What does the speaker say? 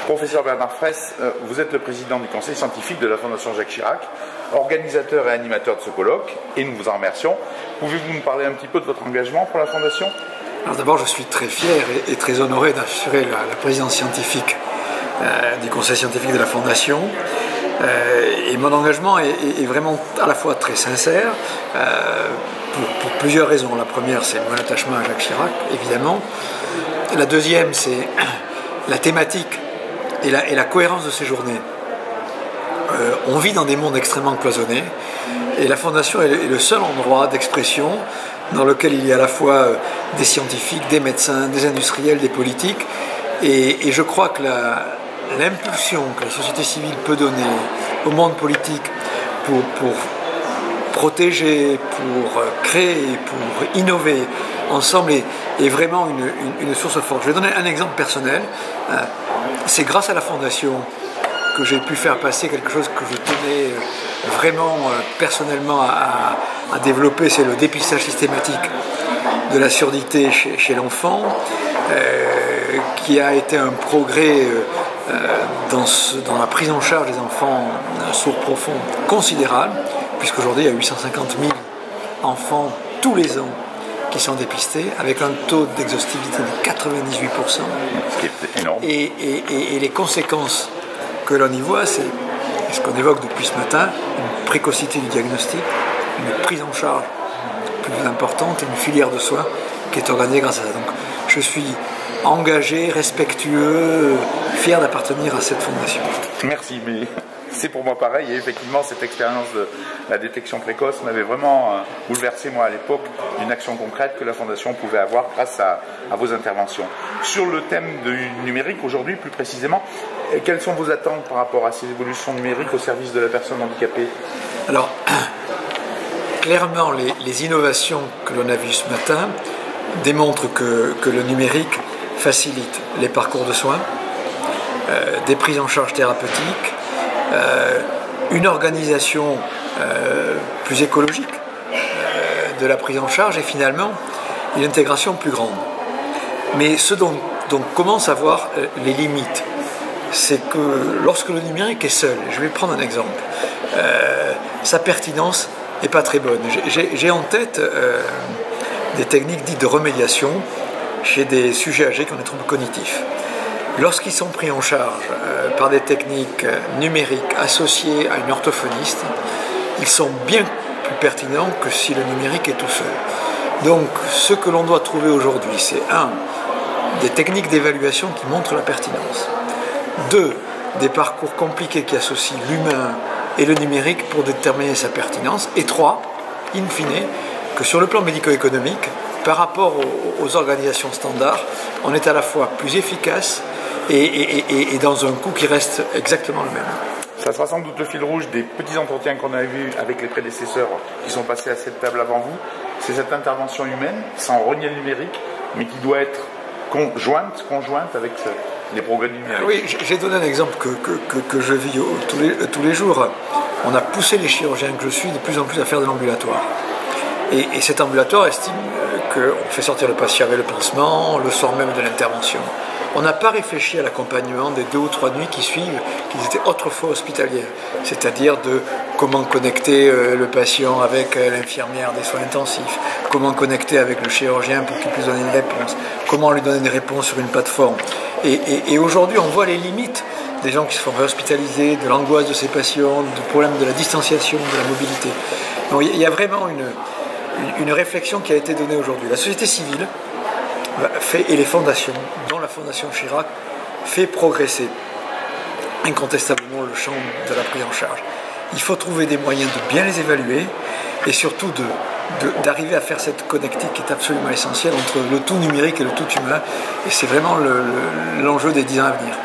Professeur Bernard Fraisse, vous êtes le président du conseil scientifique de la Fondation Jacques Chirac, organisateur et animateur de ce colloque, et nous vous en remercions. Pouvez-vous nous parler un petit peu de votre engagement pour la Fondation? Alors d'abord, je suis très fier et très honoré d'assurer la présidence scientifique du conseil scientifique de la Fondation. Et mon engagement est vraiment à la fois très sincère, pour plusieurs raisons. La première, c'est mon attachement à Jacques Chirac, évidemment. La deuxième, c'est la thématique et la cohérence de ces journées. On vit dans des mondes extrêmement cloisonnés, et la Fondation est le seul endroit d'expression dans lequel il y a à la fois des scientifiques, des médecins, des industriels, des politiques, et je crois que l'impulsion que la société civile peut donner au monde politique pour protéger, pour créer, pour innover ensemble est vraiment une source forte. Je vais donner un exemple personnel. C'est grâce à la Fondation que j'ai pu faire passer quelque chose que je tenais vraiment personnellement à développer, c'est le dépistage systématique de la surdité chez l'enfant, qui a été un progrès dans la prise en charge des enfants sourds profonds considérable, puisqu'aujourd'hui il y a 850 000 enfants tous les ans qui sont dépistés, avec un taux d'exhaustivité de 98%. Ce qui est énorme. Et les conséquences que l'on y voit, c'est ce qu'on évoque depuis ce matin, une précocité du diagnostic, une prise en charge plus importante et une filière de soins qui est organisée grâce à ça. Donc je suis engagé, respectueux, fier d'appartenir à cette fondation. Merci, mais c'est pour moi pareil, et effectivement cette expérience de la détection précoce m'avait vraiment bouleversé moi à l'époque d'une action concrète que la Fondation pouvait avoir grâce à vos interventions. Sur le thème du numérique aujourd'hui plus précisément, quelles sont vos attentes par rapport à ces évolutions numériques au service de la personne handicapée? Alors, clairement les innovations que l'on a vues ce matin démontrent que le numérique facilite les parcours de soins, des prises en charge thérapeutiques, une organisation plus écologique de la prise en charge et finalement une intégration plus grande. Mais ce dont on commence à voir les limites, c'est que lorsque le numérique est seul, je vais prendre un exemple, sa pertinence n'est pas très bonne. J'ai en tête des techniques dites de remédiation chez des sujets âgés qui ont des troubles cognitifs. Lorsqu'ils sont pris en charge par des techniques numériques associées à une orthophoniste, ils sont bien plus pertinents que si le numérique est tout seul. Donc ce que l'on doit trouver aujourd'hui, c'est des techniques d'évaluation qui montrent la pertinence. 2, des parcours compliqués qui associent l'humain et le numérique pour déterminer sa pertinence. Et 3, in fine, que sur le plan médico-économique, par rapport aux organisations standards, on est à la fois plus efficace et dans un coût qui reste exactement le même. Ça sera sans doute le fil rouge des petits entretiens qu'on a vus avec les prédécesseurs qui sont passés à cette table avant vous. C'est cette intervention humaine, sans renier le numérique, mais qui doit être conjointe avec les progrès du numérique. Oui, j'ai donné un exemple que je vis tous les jours. On a poussé les chirurgiens que je suis de plus en plus à faire de l'ambulatoire. Et cet ambulatoire estime qu'on fait sortir le patient avec le pansement le soir même de l'intervention. On n'a pas réfléchi à l'accompagnement des 2 ou 3 nuits qui suivent, qui étaient autrefois hospitalières, c'est-à-dire de comment connecter le patient avec l'infirmière des soins intensifs, comment connecter avec le chirurgien pour qu'il puisse donner une réponse, comment lui donner une réponse sur une plateforme. Et aujourd'hui, on voit les limites des gens qui se font réhospitaliser, de l'angoisse de ces patients, du problème de la distanciation, de la mobilité. Donc il y a vraiment une réflexion qui a été donnée aujourd'hui. La société civile et les fondations, dont la Fondation Chirac, fait progresser incontestablement le champ de la prise en charge. Il faut trouver des moyens de bien les évaluer et surtout d'arriver à faire cette connectique qui est absolument essentielle entre le tout numérique et le tout humain. Et c'est vraiment l'enjeu des 10 ans à venir.